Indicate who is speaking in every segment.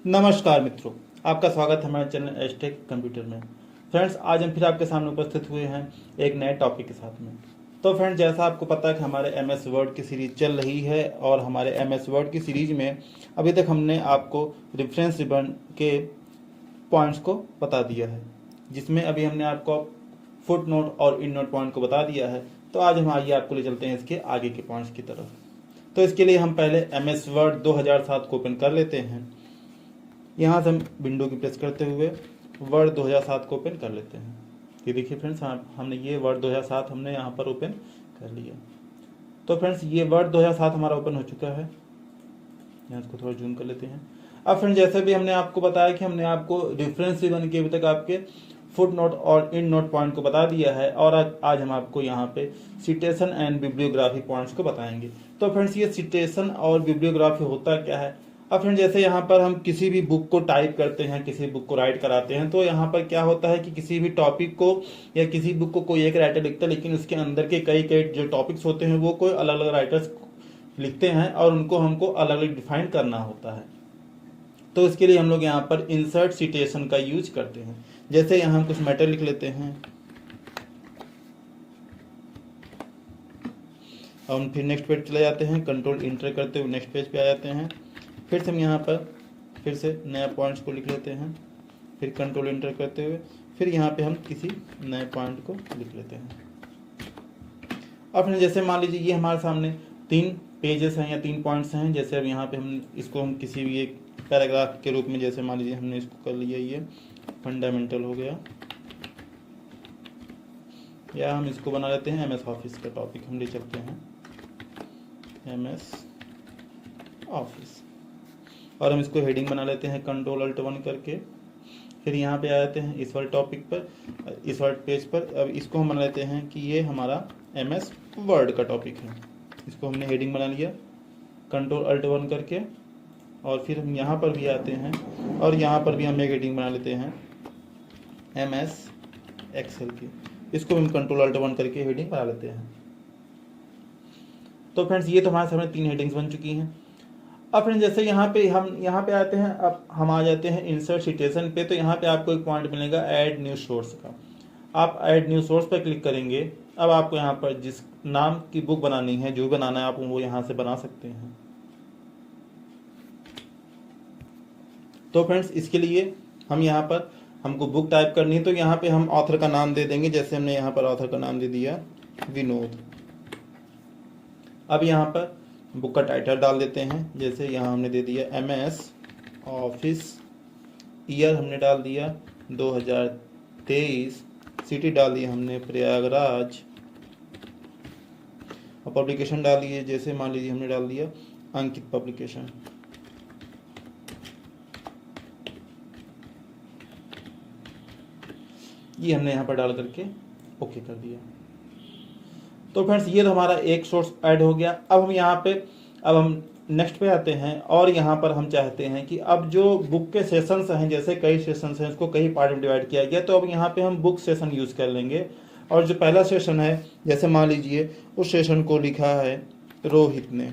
Speaker 1: नमस्कार मित्रों, आपका स्वागत है हमारे चैनल एस्टेक कंप्यूटर में। फ्रेंड्स, आज हम फिर आपके सामने उपस्थित हुए हैं एक नए टॉपिक के साथ में। तो फ्रेंड्स, जैसा आपको पता है कि हमारे एमएस वर्ड की सीरीज चल रही है और हमारे एमएस वर्ड की सीरीज में अभी तक हमने आपको रेफरेंस रिबन के पॉइंट्स को बता दिया है, जिसमें अभी हमने आपको फुट नोट और इन नोट पॉइंट को बता दिया है। तो आज हम आइए आपको ले चलते हैं इसके आगे के पॉइंट्स की तरफ। तो इसके लिए हम पहले एमएस वर्ड 2007 को ओपन कर लेते हैं। यहाँ से हम विंडो की प्रेस करते हुए वर्ड 2007 को ओपन कर लेते हैं। ये देखिए फ्रेंड्स, हमने ये वर्ड 2007 हमने यहाँ पर ओपन कर लिया। तो फ्रेंड्स, ये वर्ड 2007 हमारा ओपन हो चुका है। यहाँ इसको थोड़ा जूम कर लेते हैं। अब फ्रेंड्स, जैसे भी हमने आपको बताया कि हमने आपको रेफरेंस रिबन के अभी तक आपके फुट नोट और इन नोट पॉइंट को बता दिया है, और आज हम आपको यहाँ पे सिटेशन एंड बिब्लियोग्राफी पॉइंट्स को बताएंगे। तो फ्रेंड्स, ये सिटेशन और बिब्लियोग्राफी होता क्या है? अब फ्रेंड, जैसे यहाँ पर हम किसी भी बुक को टाइप करते हैं, किसी बुक को राइट कराते हैं, तो यहाँ पर क्या होता है कि किसी भी टॉपिक को या किसी बुक को कोई एक राइटर लिखता है, लेकिन उसके अंदर के कई कई जो टॉपिक्स होते हैं वो कोई अलग अलग राइटर्स लिखते हैं और उनको हमको अलग अलग डिफाइन करना होता है। तो इसके लिए हम लोग यहाँ पर इंसर्ट सिटेशन का यूज करते हैं। जैसे यहाँ हम कुछ मैटर लिख लेते हैं, हम फिर नेक्स्ट पेज चले जाते हैं, कंट्रोल इंटर करते हुए नेक्स्ट पेज पे आ जाते हैं। फिर से हम यहाँ पर फिर से नया पॉइंट्स को लिख लेते हैं, फिर कंट्रोल इंटर करते हुए फिर यहाँ पे हम किसी नए पॉइंट को लिख लेते हैं। अब जैसे मान लीजिए ये हमारे सामने 3 पेजेस हैं या 3 पॉइंट्स हैं। जैसे अब यहाँ पे हम इसको हम किसी भी एक पैराग्राफ के रूप में, जैसे मान लीजिए हमने इसको कर लिया, ये फंडामेंटल हो गया, या हम इसको बना लेते हैं एमएस ऑफिस का टॉपिक हम ले चलते हैं, एमएस ऑफिस, और हम इसको हेडिंग बना लेते हैं कंट्रोल अल्ट 1 करके। फिर यहाँ पे आ जाते हैं इस वाले टॉपिक पर, इस वाले पेज पर। अब इसको हम बना लेते हैं कि ये हमारा एमएस वर्ड का टॉपिक है। इसको हमने हेडिंग बना लिया कंट्रोल अल्ट 1 करके, और फिर हम यहाँ पर भी आते हैं और यहाँ पर भी हम एक हेडिंग बना लेते हैं एमएस एक्सेल की। इसको हम कंट्रोल अल्ट 1 करके हेडिंग बना लेते हैं। तो फ्रेंड्स, ये तो हमारे सामने 3 हेडिंग्स बन चुकी हैं। अब फ्रेंड्स, जैसे यहाँ पे आते हैं, अब हम आ जाते हैं इंसर्ट सिटेशन पे। तो यहाँ पे आपको एक पॉइंट मिलेगा ऐड न्यू सोर्स का। आप ऐड न्यू सोर्स पर क्लिक करेंगे। अब आपको यहाँ पर जिस नाम की बुक बनानी है, जो बनाना है आप वो यहाँ से बना सकते हैं। तो फ्रेंड्स, इसके लिए हम यहाँ पर हमको बुक टाइप करनी है, तो यहाँ पे हम ऑथर का नाम दे देंगे। जैसे हमने यहाँ पर ऑथर का नाम दे दिया विनोद। अब यहाँ पर बुक का टाइटल डाल देते हैं। जैसे यहाँ हमने दे दिया एमएस ऑफिस, ईयर हमने डाल दिया 2023, सिटी डाल दिया हमने प्रयागराज, और पब्लिकेशन डाल दिए, जैसे मान लीजिए हमने डाल दिया अंकित पब्लिकेशन। ये हमने यहाँ पर डाल करके ओके कर दिया। तो फ्रेंड्स, ये तो हमारा एक सोर्स ऐड हो गया। अब हम नेक्स्ट पे आते हैं, और यहाँ पर हम चाहते हैं कि अब जो बुक के सेशंस हैं, जैसे कई सेशंस हैं, उसको कई पार्ट में डिवाइड किया गया। तो अब यहाँ पे हम बुक सेशन यूज कर लेंगे। और जो पहला सेशन है, जैसे मान लीजिए उस सेशन को लिखा है रोहित ने,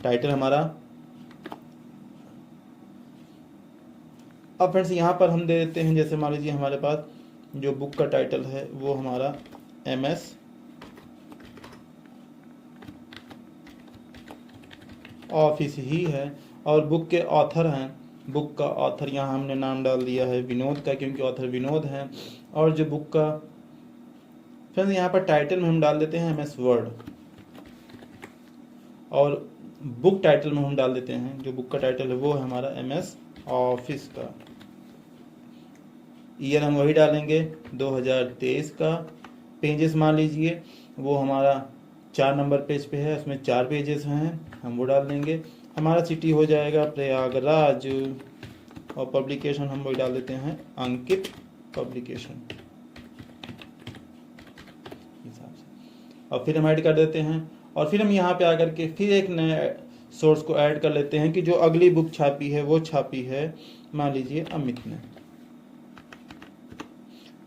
Speaker 1: टाइटल हमारा। अब फ्रेंड्स, यहाँ पर हम दे देते हैं, जैसे मान लीजिए हमारे पास जो बुक का टाइटल है वो हमारा एमएस ऑफिस ही है, और बुक के ऑथर हैं, बुक का ऑथर यहाँ हमने नाम डाल दिया है विनोद का, क्योंकि ऑथर विनोद हैं। और जो बुक का फ्रेंड्स, यहाँ पर टाइटल में हम डाल देते हैं एमएस वर्ड, और बुक टाइटल में हम डाल देते हैं, जो बुक का टाइटल है वो है हमारा एमएस ऑफिस का। ईयर हम वही डालेंगे 2023 का। पेजेस मान लीजिए वो हमारा 4 नंबर पेज पे है, उसमें 4 पेजेस हैं, हम वो डाल देंगे। हमारा सिटी हो जाएगा प्रयागराज, और पब्लिकेशन हम वही डाल देते हैं अंकित पब्लिकेशन हिसाब से, और फिर हम ऐड कर देते हैं। और फिर हम यहाँ पे आकर के फिर एक नए सोर्स को ऐड कर लेते हैं कि जो अगली बुक छापी है वो छापी है मान लीजिए अमित ने।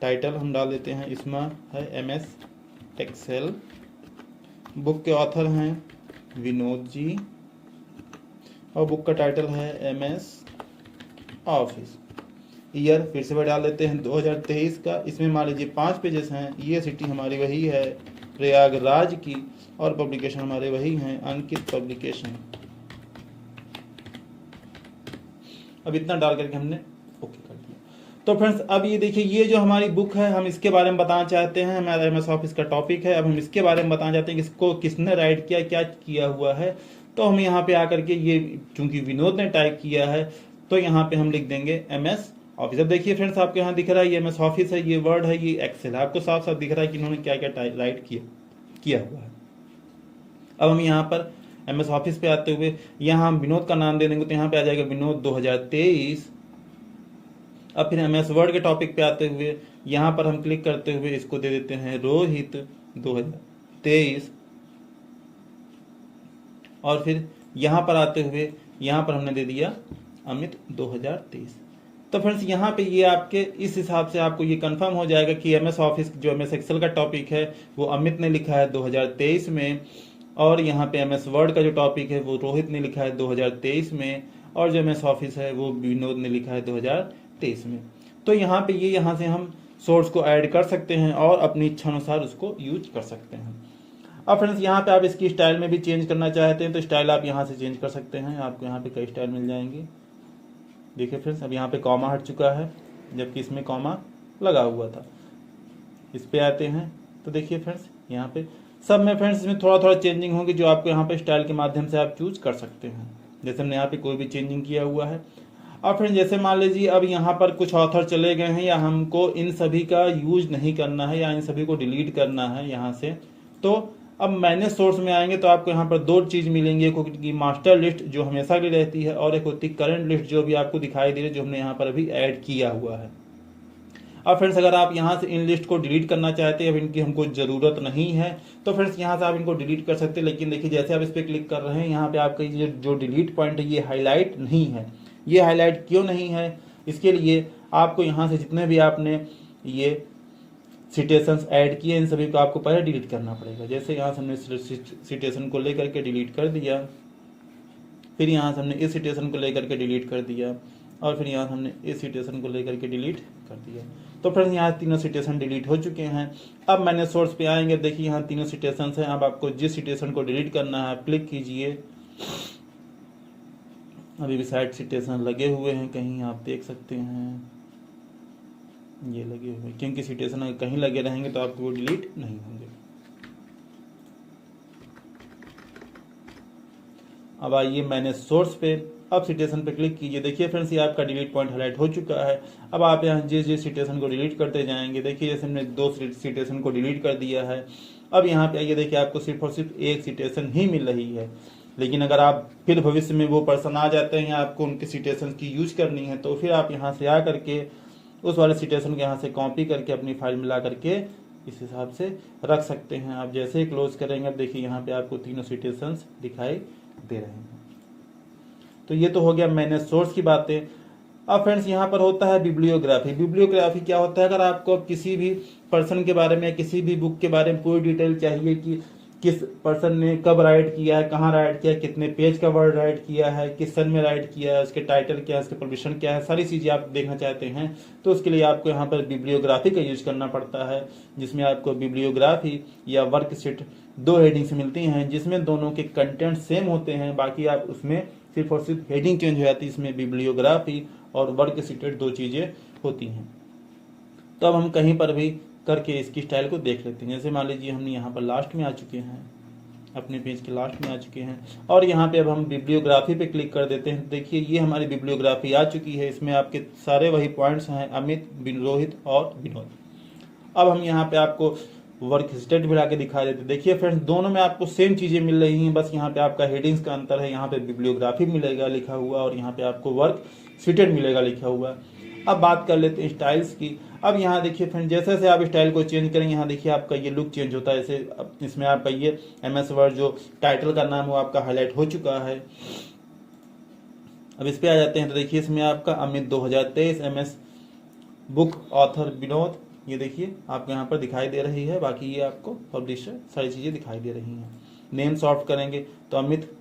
Speaker 1: टाइटल हम डाल देते हैं, इसमें है एमएस एक्सेल, बुक के ऑथर हैं विनोद जी, और बुक का टाइटल है MS ऑफिस। ईयर फिर से वह डाल देते हैं 2023 का। इसमें मान लीजिए 5 पेजेस हैं। ये सिटी हमारी वही है प्रयागराज की, और पब्लिकेशन हमारे वही हैं अंकित पब्लिकेशन। अब इतना डाल करके हमने ओके कर दिया। तो फ्रेंड्स अब ये देखिए, ये जो हमारी बुक है हम इसके बारे में बताना चाहते हैं। हमारा MS ऑफिस का टॉपिक है। अब हम इसके बारे में बताना चाहते हैं कि इसको किसने राइट किया, क्या किया हुआ है। तो हम यहाँ पे आकर के, ये चूंकि विनोद ने टाइप किया है तो यहाँ पे हम लिख देंगे MS ऑफिस। अब देखिए फ्रेंड्स, आपको यहाँ दिख रहा है ये MS ऑफिस है, ये वर्ड है, ये एक्सेल है। आपको साफ साफ दिख रहा है कि इन्होंने क्या क्या राइट किया हुआ है। अब हम यहाँ पर MS ऑफिस पे आते हुए यहाँ हम विनोद का नाम दे देंगे, तो यहाँ पे आ जाएगा विनोद 2023। अब फिर MS वर्ड के टॉपिक पे आते हुए यहाँ पर हम क्लिक करते हुए इसको दे देते हैं रोहित 2023। और फिर यहाँ पर आते हुए यहाँ पर हमने दे दिया अमित 2023। तो फ्रेंड्स यहाँ पे ये आपके इस हिसाब से आपको ये कंफर्म हो जाएगा कि MS ऑफिस जो MS एक्सेल का टॉपिक है वो अमित ने लिखा है 2023 में, और यहाँ पे MS वर्ड का जो टॉपिक है वो रोहित ने लिखा है 2023 में, और जो MS ऑफिस है वो विनोद ने लिखा है 2023 में। तो यहाँ पे ये यहाँ से हम सोर्स को ऐड कर सकते हैं और अपनी इच्छा अनुसार उसको यूज कर सकते हैं। अब फ्रेंड्स यहाँ पे आप इसकी स्टाइल में भी चेंज करना चाहते हैं तो स्टाइल आप यहाँ से चेंज कर सकते हैं। आपको यहाँ पे कई स्टाइल मिल जाएंगे। देखिए फ्रेंड्स, अब यहाँ पे कॉमा हट चुका है जबकि इसमें कॉमा लगा हुआ था। इस पे आते हैं तो देखिए फ्रेंड्स, यहाँ पे सब में फ्रेंड्स इसमें थोड़ा थोड़ा चेंजिंग होगी जो आपको यहाँ पे स्टाइल के माध्यम से आप चूज कर सकते हैं। जैसे हमने यहाँ पे कोई भी चेंजिंग किया हुआ है। अब फ्रेंड्स जैसे मान लीजिए अब यहाँ पर कुछ ऑथर चले गए हैं या हमको इन सभी का यूज नहीं करना है या इन सभी को डिलीट करना है यहाँ से, तो अब मैनेज सोर्स में आएंगे तो आपको यहाँ पर दो चीज मिलेंगी। एक होगी मास्टर लिस्ट जो हमेशा की रहती है, और एक होती है करंट लिस्ट जो भी आपको दिखाई दे रही है, जो हमने यहाँ पर अभी ऐड किया हुआ है। अब फ्रेंड्स अगर आप यहाँ से इन लिस्ट को डिलीट करना चाहते हैं, अब इनकी हमको जरूरत नहीं है, तो फ्रेंड्स यहाँ से आप इनको डिलीट कर सकते हैं। लेकिन देखिए जैसे आप इस पर क्लिक कर रहे हैं यहाँ पे आपका ये जो डिलीट पॉइंट है ये हाईलाइट नहीं है। ये हाईलाइट क्यों नहीं है? इसके लिए आपको यहाँ से जितने भी आपने ये सिटेशंस ऐड किए इन सभी को आपको पहले डिलीट करना पड़ेगा। जैसे यहाँ से हमने सिटेशन को लेकर के डिलीट कर दिया, फिर यहाँ से हमने इस सिटेशन को लेकर के डिलीट कर दिया, और फिर यहाँ से हमने इस सिटेशन को लेकर के डिलीट कर दिया। तो फ्रेंड्स यहाँ तीनों सिटेशन डिलीट हो चुके हैं। अब मैंने सोर्स पे आएंगे, देखिए यहाँ तीनों सिटेशन हैं। अब आपको जिस सिटेशन को डिलीट करना है आप क्लिक कीजिए। अभी भी साइड सिटेशन लगे हुए हैं, कहीं आप देख सकते हैं ये लगे हुए, क्योंकि सिटेशन अगर कहीं लगे रहेंगे तो आपको वो डिलीट नहीं होंगे। अब आइए मैंने सोर्स पे, अब सिटेशन पे क्लिक कीजिए। देखिए फ्रेंड्स ये आपका डिलीट पॉइंट हाईलाइट हो चुका है। अब आप यहाँ जिस जिस सिटेशन को डिलीट करते जाएंगे, देखिए जैसे हमने 2 सिटेशन को डिलीट कर दिया है। अब यहाँ पे आइए, देखिए आपको सिर्फ और सिर्फ एक सिटेशन ही मिल रही है। लेकिन अगर आप फिर भविष्य में वो पर्सन आ जाते हैं या आपको उनके सिटेशन की यूज करनी है, तो फिर आप यहाँ से आ करके उस वाले सिटेशन के यहाँ से कॉपी करके अपनी फाइल में ला करके इस हिसाब से रख सकते हैं। आप जैसे ही क्लोज करेंगे, अब देखिए यहाँ पे आपको तीनों सिटेशंस दिखाई दे रहे हैं। तो ये तो हो गया मैनेज सोर्स की बातें। अब फ्रेंड्स यहाँ पर होता है बिब्लियोग्राफी। बिब्लियोग्राफी क्या होता है? अगर आपको किसी भी पर्सन के बारे में, किसी भी बुक के बारे में पूरी डिटेल चाहिए कि किस पर्सन ने कब राइट किया है, कहाँ राइट किया है, कितने पेज का वर्ड राइट किया है, किस सन में राइट किया है, उसके टाइटल क्या है, उसके पब्लिशन क्या है, सारी चीजें आप देखना चाहते हैं, तो उसके लिए आपको यहाँ पर बिब्लियोग्राफी का यूज करना पड़ता है, जिसमें आपको बिब्लियोग्राफी या वर्कशीट 2 हेडिंग से मिलती हैं, जिसमें दोनों के कंटेंट सेम होते हैं। बाकी आप उसमें सिर्फ और सिर्फ हेडिंग चेंज हो जाती है। इसमें बिब्लियोग्राफी और वर्कशीट 2 चीजें होती हैं। तो अब हम कहीं पर भी करके इसकी स्टाइल को देख लेते हैं। जैसे मान लीजिए हमने यहाँ पर लास्ट में आ चुके हैं, अपने पेज के लास्ट में आ चुके हैं, और यहाँ पे अब हम बिब्लियोग्राफी पे क्लिक कर देते हैं। देखिए ये हमारी बिब्लियोग्राफी आ चुकी है। इसमें आपके सारे वही पॉइंट्स हैं, अमित, रोहित और विनोद। अब हम यहाँ पे आपको वर्क स्टेट भी लाके दिखा देते हैं। देखिए फ्रेंड्स दोनों में आपको सेम चीजें मिल रही हैं, बस यहाँ पे आपका हेडिंग्स का अंतर है। यहाँ पे बिब्लियोग्राफी मिलेगा लिखा हुआ और यहाँ पे आपको वर्क सीटेड मिलेगा लिखा हुआ। अब बात कर लेते हैं स्टाइल्स की। अब यहाँ देखिए फ्रेंड, जैसे जैसे आप स्टाइल को चेंज करेंगे, यहाँ देखिए आपका ये लुक चेंज होता है। जैसे इसमें आपका ये MS वर्ड जो टाइटल का नाम हो आपका हाईलाइट हो चुका है। अब इस पे आ जाते हैं तो देखिए इसमें आपका Amit 2023, MS book author Vinod, ये देखिए आपको यहाँ पर दिखाई दे रही है। बाकी ये आपको पब्लिशर सारी चीजें दिखाई दे रही हैं। नेम सॉर्ट करेंगे तो Amit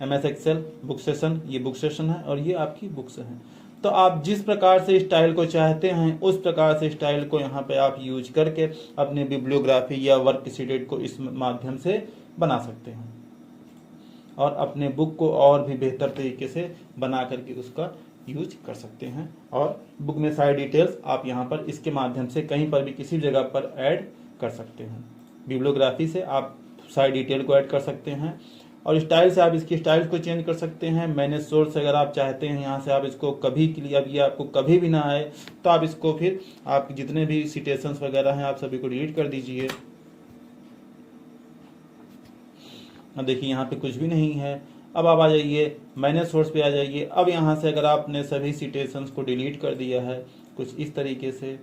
Speaker 1: MS Excel book session, ये बुक सेशन है और ये आपकी बुक्स है। तो आप जिस प्रकार से स्टाइल को चाहते हैं उस प्रकार से स्टाइल को यहाँ पे आप यूज करके अपने बिब्लियोग्राफी या वर्क शीट को इस माध्यम से बना सकते हैं और अपने बुक को और भी बेहतर तरीके से बना करके उसका यूज कर सकते हैं। और बुक में सारी डिटेल्स आप यहाँ पर इसके माध्यम से कहीं पर भी किसी जगह पर ऐड कर सकते हैं। बिब्लियोग्राफी से आप सारी डिटेल को ऐड कर सकते हैं और स्टाइल से आप इसकी स्टाइल को चेंज कर सकते हैं। मैनेज सोर्स अगर आप चाहते हैं यहाँ से आप इसको कभी के लिए, अब ये आपको कभी भी ना आए तो आप इसको फिर आप जितने भी सिटेशंस वगैरह हैं आप सभी को डिलीट कर दीजिए। अब देखिए यहाँ पे कुछ भी नहीं है। अब आप आ जाइए मैनेज सोर्स पे आ जाइए। अब यहाँ से अगर आपने सभी सिटेशंस को डिलीट कर दिया है कुछ इस तरीके से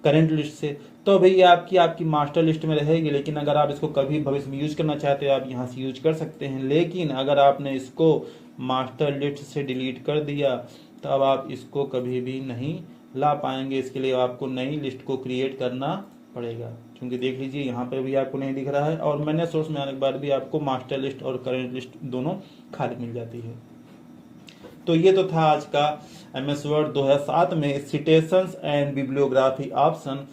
Speaker 1: करंट लिस्ट से, तो भैया आपकी मास्टर लिस्ट में रहेगी। लेकिन अगर आप इसको कभी भविष्य में यूज करना चाहते हैं आप यहाँ से यूज कर सकते हैं। लेकिन अगर आपने इसको मास्टर लिस्ट से डिलीट कर दिया तो अब आप इसको कभी भी नहीं ला पाएंगे। इसके लिए आपको नई लिस्ट को क्रिएट करना पड़ेगा, क्योंकि देख लीजिए यहाँ पर भी आपको नहीं दिख रहा है और मैनेज सोर्स में आने के बाद भी आपको मास्टर लिस्ट और करंट लिस्ट दोनों खाली मिल जाती है। तो ये तो था आज का MS वर्ड 2007 में सिटेशंस एंड बिब्लियोग्राफी ऑप्शन,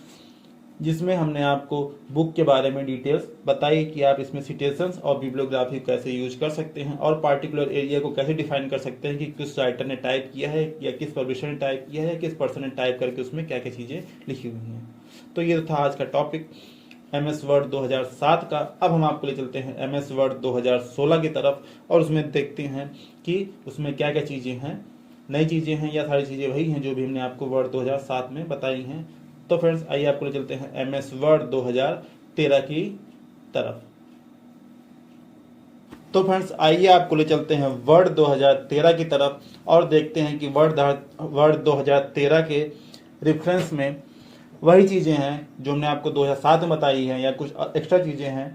Speaker 1: जिसमें हमने आपको बुक के बारे में डिटेल्स बताई कि आप इसमें सिटेशंस और बिब्लियोग्राफी कैसे यूज कर सकते हैं और पार्टिकुलर एरिया को कैसे डिफाइन कर सकते हैं कि किस राइटर ने टाइप किया है या किस पब्लिशर ने टाइप किया है, किस पर्सन ने टाइप करके उसमें क्या क्या चीज़ें लिखी हुई हैं। तो ये था आज का टॉपिक MS वर्ड 2007 का। अब हम आपको ले चलते हैं MS वर्ड 2016 की तरफ और उसमें देखते हैं कि उसमें क्या क्या चीज़ें हैं, नई चीज़ें हैं या सारी चीज़ें वही हैं जो भी हमने आपको वर्ड 2007 में बताई हैं। तो फ्रेंड्स आइए आपको ले चलते हैं MS वर्ड 2013 की तरफ। तो फ्रेंड्स आइए आपको ले चलते हैं वर्ड 2013 की तरफ और देखते हैं कि वर्ड 2013 के रेफरेंस में वही चीज़ें हैं जो हमने आपको 2007 में बताई हैं या कुछ एक्स्ट्रा चीज़ें हैं।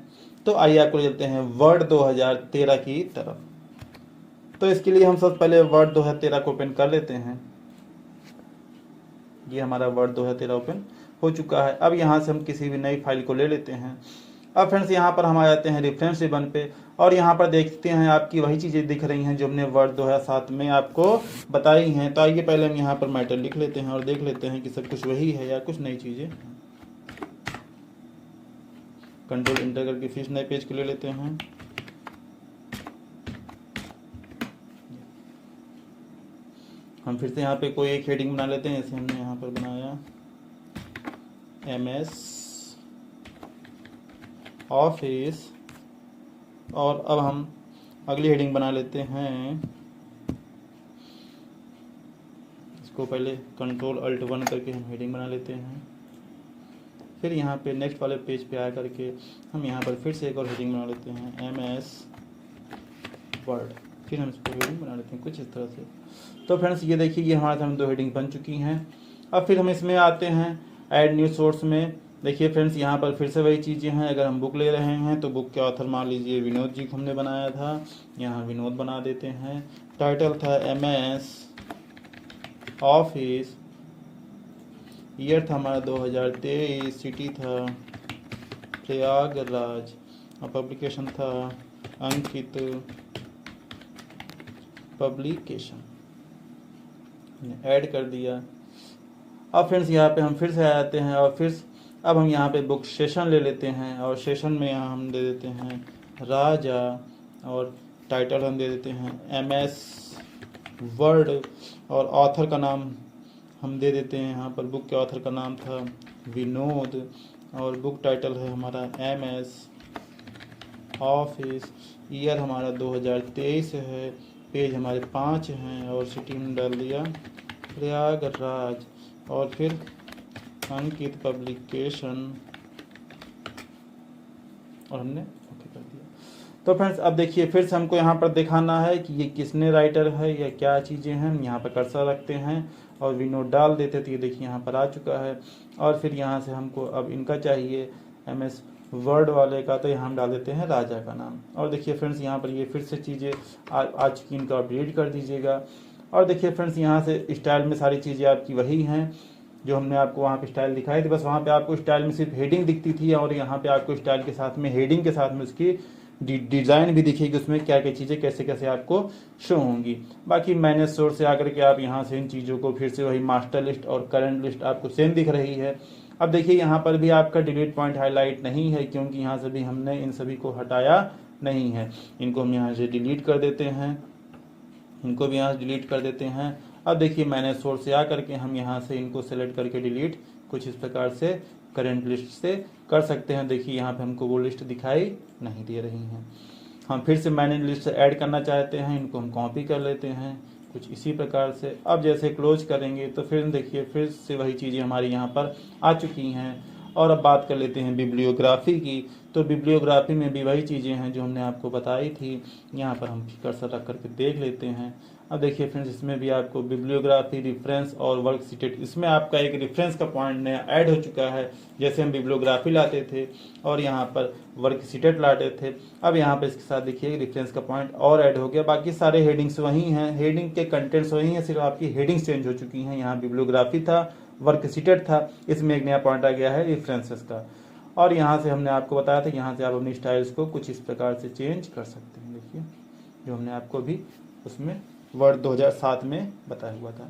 Speaker 1: तो आइए आपको ले चलते हैं वर्ड 2013 की तरफ। तो इसके लिए हम सबसे पहले वर्ड 2013 को ओपन कर लेते हैं। ये हमारा वर्ड 2013 ओपन हो चुका है। अब यहाँ से हम किसी भी नई फाइल को ले लेते हैं। अब फ्रेंड्स यहाँ पर हम आ जाते हैं रेफरेंस रिबन पे और यहाँ पर देखते हैं आपकी वही चीज़ें दिख रही हैं जो हमने वर्ड 2007 में आपको बताई हैं। तो आइए पहले हम यहाँ पर मैटर लिख लेते हैं और देख लेते हैं कि सब कुछ वही है या कुछ नई चीज़ें। कंट्रोल इंटर करके फिर नए पेज को ले लेते हैं। हम फिर से यहाँ पे कोई एक हेडिंग बना लेते हैं, जैसे हमने यहाँ पर बनाया MS ऑफिस और अब हम अगली हेडिंग बना लेते हैं। इसको पहले कंट्रोल अल्ट 1 करके हम हेडिंग बना लेते हैं। फिर यहाँ पे नेक्स्ट वाले पेज पे आ करके हम यहाँ पर फिर से एक और हेडिंग बना लेते हैं MS वर्ड। फिर हम इसको हेडिंग बना लेते हैं कुछ इस तरह से। तो फ्रेंड्स ये देखिए ये हमारे सामने 2 हेडिंग बन चुकी हैं। अब फिर हम इसमें आते हैं ऐड न्यू सोर्स में। देखिए फ्रेंड्स यहाँ पर फिर से वही चीज़ें हैं। अगर हम बुक ले रहे हैं तो बुक के ऑथर मान लीजिए विनोद जी को हमने बनाया था, यहाँ विनोद बना देते हैं। टाइटल था MS ऑफिस, ईयर था हमारा 2023, सिटी था प्रयागराज और पब्लिकेशन था अंकित पब्लिकेशन, ऐड कर दिया। अब फ्रेंड्स यहाँ पे हम फिर से आ जाते हैं और फिर अब हम यहाँ पे बुक सेशन ले लेते हैं और सेशन में यहाँ हम दे देते हैं राजा और टाइटल हम दे देते हैं MS वर्ड और ऑथर का नाम हम दे देते हैं। यहाँ पर बुक के ऑथर का नाम था विनोद और बुक टाइटल है हमारा MS ऑफिस, ईयर हमारा 2023 है, पेज हमारे 5 हैं और सिटी में डाल दिया प्रयागराज और फिर अंकित पब्लिकेशन और हमने ओके कर दिया। तो फ्रेंड्स अब देखिए फिर से हमको यहाँ पर दिखाना है कि ये किसने राइटर है या क्या चीज़ें हैं। हम यहाँ पर कर्सर रखते हैं और विनोद डाल देते तो ये देखिए यहाँ पर आ चुका है। और फिर यहाँ से हमको अब इनका चाहिए MS वर्ड वाले का, तो यहाँ हम डाल देते हैं राजा का नाम। और देखिए फ्रेंड्स यहाँ पर ये फिर से चीज़ें आ चुकी, इनका अपडेट कर दीजिएगा। और देखिए फ्रेंड्स यहाँ से स्टाइल में सारी चीज़ें आपकी वही हैं जो हमने आपको वहाँ पे स्टाइल दिखाई थी। बस वहाँ पे आपको स्टाइल में सिर्फ हेडिंग दिखती थी और यहाँ पे आपको स्टाइल के साथ में हेडिंग के साथ में उसकी डिज़ाइन भी दिखेगी, उसमें क्या क्या चीज़ें कैसे कैसे आपको शो होंगी। बाकी मैनेज सोर्स से आकर के आप यहाँ से इन चीज़ों को फिर से वही मास्टर लिस्ट और करंट लिस्ट आपको सेम दिख रही है। अब देखिए यहाँ पर भी आपका डिलीट पॉइंट हाईलाइट नहीं है, क्योंकि यहाँ से भी हमने इन सभी को हटाया नहीं है। इनको हम यहाँ से डिलीट कर देते हैं, इनको भी यहाँ से डिलीट कर देते हैं। अब देखिए मैनेज सोर्स से आकर के हम यहाँ से इनको सेलेक्ट करके डिलीट कुछ इस प्रकार से करंट लिस्ट से कर सकते हैं। देखिए यहाँ पे हमको वो लिस्ट दिखाई नहीं दे रही हैं। हम फिर से मैनेज लिस्ट से ऐड करना चाहते हैं, इनको हम कॉपी कर लेते हैं कुछ इसी प्रकार से। अब जैसे क्लोज करेंगे तो फिर देखिए फिर से वही चीज़ें हमारी यहाँ पर आ चुकी हैं। और अब बात कर लेते हैं बिब्लियोग्राफी की। तो बिब्लियोग्राफी में भी वही चीज़ें हैं जो हमने आपको बताई थी। यहाँ पर हम कर्सर रख करके देख लेते हैं। अब देखिए फ्रेंड्स, इसमें भी आपको बिब्लियोग्राफी, रेफरेंस और वर्क सीटेड, इसमें आपका एक रेफरेंस का पॉइंट नया ऐड हो चुका है। जैसे हम बिब्लियोग्राफी लाते थे और यहाँ पर वर्क सीटेड लाते थे, अब यहाँ पर इसके साथ देखिए रेफरेंस का पॉइंट और ऐड हो गया। बाकी सारे हेडिंग्स वही हैं, हेडिंग के कंटेंट्स वही हैं, सिर्फ आपकी हेडिंग्स चेंज हो चुकी हैं। यहाँ बिब्लियोग्राफी था, वर्क सीटेड था, इसमें एक नया पॉइंट आ गया है रेफरेंसेस का। और यहाँ से हमने आपको बताया था, यहाँ से आप अपनी स्टाइल्स को कुछ इस प्रकार से चेंज कर सकते हैं। देखिए जो हमने आपको भी उसमें वर्ड 2007 में बताया हुआ था।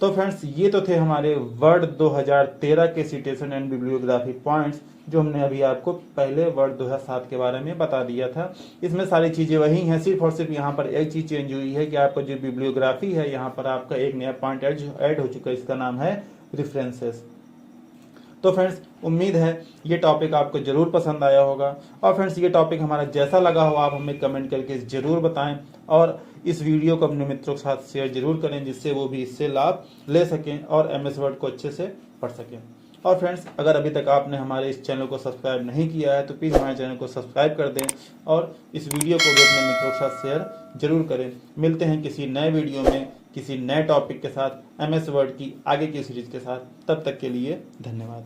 Speaker 1: तो फ्रेंड्स, ये तो थे हमारे वर्ड 2013 के सिटेशन एंड बिब्लियोग्राफी पॉइंट्स, जो हमने अभी आपको पहले वर्ड 2007 के बारे में बता दिया था। इसमें सारी चीज़ें वही हैं, सिर्फ और सिर्फ यहाँ पर एक चीज़ चेंज हुई है कि आपका जो बिब्लियोग्राफी है, यहाँ पर आपका एक नया पॉइंट ऐड हो चुका है, इसका नाम है रेफरेंसेस। तो फ्रेंड्स, उम्मीद है ये टॉपिक आपको जरूर पसंद आया होगा। और फ्रेंड्स, ये टॉपिक हमारा जैसा लगा हो आप हमें कमेंट करके जरूर बताएं, और इस वीडियो को अपने मित्रों के साथ शेयर जरूर करें, जिससे वो भी इससे लाभ ले सकें और MS वर्ड को अच्छे से पढ़ सकें। और फ्रेंड्स, अगर अभी तक आपने हमारे इस चैनल को सब्सक्राइब नहीं किया है तो प्लीज़ हमारे चैनल को सब्सक्राइब कर दें और इस वीडियो को भी अपने मित्रों के साथ शेयर जरूर करें। मिलते हैं किसी नए वीडियो में किसी नए टॉपिक के साथ, MS वर्ड की आगे की सीरीज के साथ। तब तक के लिए धन्यवाद।